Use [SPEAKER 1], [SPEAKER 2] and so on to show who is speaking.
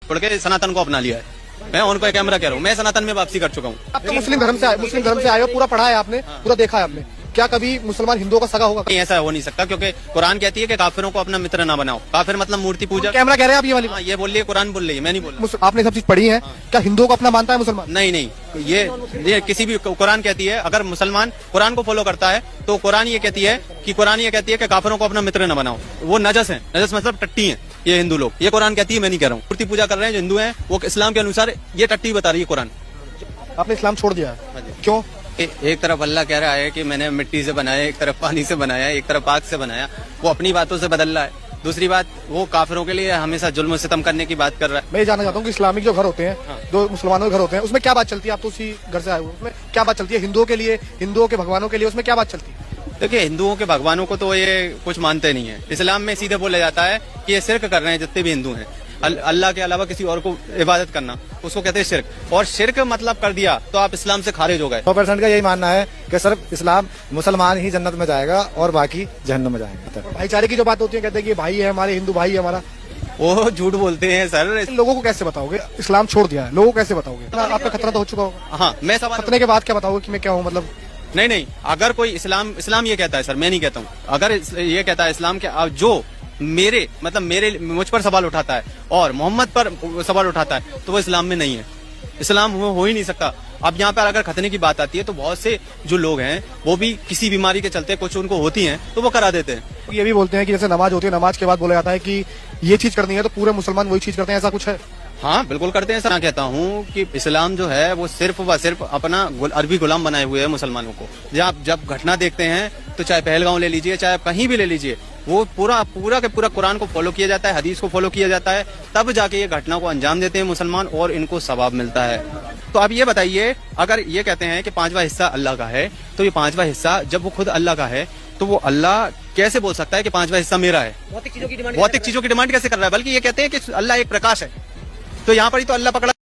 [SPEAKER 1] छोड़ के सनातन को अपना लिया है। मैं उनको कैमरा कह रहा हूँ, मैं सनातन में वापसी कर चुका हूँ।
[SPEAKER 2] आप तो मुस्लिम धर्म से आए हो, पूरा पढ़ा है आपने, पूरा देखा है आपने, क्या कभी मुसलमान हिंदुओं का सगा होगा?
[SPEAKER 1] नहीं, ऐसा हो नहीं सकता, क्योंकि कुरान कहती है कि काफिरों को अपना मित्र ना बनाओ। काफिर मतलब मूर्ति पूजा।
[SPEAKER 2] कैमरा कह रहे हैं आप ये वाली?
[SPEAKER 1] हाँ, ये बोल रही है, कुरान बोल रही है, मैं नहीं बोल रहा।
[SPEAKER 2] आपने सब चीज पढ़ी है, क्या हिंदुओं को अपना मानता है मुसलमान?
[SPEAKER 1] नहीं नहीं, ये किसी भी कुरान कहती है, अगर मुसलमान कुरान को फॉलो करता है तो कुरान ये कहती है कि काफिरों को अपना मित्र न बनाओ। वो नजस है, नजस मतलब टट्टी है ये हिंदू लोग। ये कुरान कहती है, मैं नहीं कह रहा हूँ। मूर्ति पूजा कर रहे हैं जो हिंदू हैं, वो इस्लाम के अनुसार ये टट्टी बता रही है कुरान।
[SPEAKER 2] आपने इस्लाम छोड़ दिया है, क्यों?
[SPEAKER 1] एक तरफ अल्लाह कह रहा है कि मैंने मिट्टी से बनाया, एक तरफ पानी से बनाया, एक तरफ आग से बनाया, वो अपनी बातों से बदल रहा है। दूसरी बात, वो काफिरों के लिए हमेशा जुल्म सितम करने की बात कर रहा है।
[SPEAKER 2] मैं ये जानना चाहता हूँ कि इस्लामिक जो घर होते हैं, जो मुसलमानों के घर होते हैं, उसमें क्या बात चलती है? आप तो उसी घर से आए हो, उसमें क्या बात चलती है हिंदुओं के लिए, हिंदुओं के भगवानों के लिए, उसमें क्या बात चलती है?
[SPEAKER 1] देखिए, हिंदुओं के भगवानों को तो ये कुछ मानते नहीं है। इस्लाम में सीधे बोला जाता है कि ये शिर्क कर रहे हैं जितने भी हिंदू हैं। अल्लाह के अलावा किसी और को इबादत करना, उसको कहते हैं शिर्क। और शिर्क मतलब कर दिया तो आप इस्लाम से खारिज हो गए।
[SPEAKER 3] 100% का यही मानना है कि सिर्फ इस्लाम मुसलमान ही जन्नत में जाएगा और बाकी जहन्नम में जाएगा।
[SPEAKER 2] भाईचारे की जो बात होती है, कहते हैं कि भाई है हमारे, हिंदू भाई है हमारा,
[SPEAKER 1] वो झूठ बोलते हैं सर।
[SPEAKER 2] लोगों को कैसे बताओगे? इस्लाम छोड़ दिया है, लोगों को कैसे बताओगे? आपका खतरा तो हो चुका होगा।
[SPEAKER 1] हाँ, मैं सवाल
[SPEAKER 2] खतरे के बाद क्या बताओगे कि मैं क्या हूँ? मतलब
[SPEAKER 1] नहीं, अगर कोई इस्लाम ये कहता है सर, मैं नहीं कहता हूँ। अगर ये कहता है इस्लाम के जो मुझ पर सवाल उठाता है और मोहम्मद पर सवाल उठाता है, तो वो इस्लाम में नहीं है। इस्लाम हो ही नहीं सकता। अब यहाँ पर अगर खतने की बात आती है तो बहुत से जो लोग हैं वो भी किसी बीमारी के चलते कुछ उनको होती हैं तो वो करा देते हैं।
[SPEAKER 2] ये भी बोलते हैं कि जैसे नमाज होती है, नमाज के बाद बोला जाता है कि ये चीज करनी है तो पूरे मुसलमान वही चीज करते हैं, ऐसा कुछ है?
[SPEAKER 1] हाँ, बिल्कुल करते हैं सर। मैं कहता हूँ कि इस्लाम जो है वो सिर्फ व सिर्फ अपना अरबी गुलाम बनाए हुए है मुसलमानों को। जब घटना देखते हैं तो चाहे पहलगांव ले लीजिए, चाहे कहीं भी ले लीजिए, वो पूरा के पूरा कुरान को फॉलो किया जाता है, हदीस को फॉलो किया जाता है, तब जाके ये घटना को अंजाम देते हैं मुसलमान और इनको सवाब मिलता है। तो अब ये बताइए, अगर ये कहते हैं कि 5वां हिस्सा अल्लाह का है, तो ये 5वां हिस्सा जब वो खुद अल्लाह का है तो वो अल्लाह कैसे बोल सकता है कि 5वां हिस्सा मेरा है? भौतिक चीजों की डिमांड कैसे कर रहा है? बल्कि ये कहते हैं कि अल्लाह एक प्रकाश है, तो यहाँ पर ही तो अल्लाह पकड़ा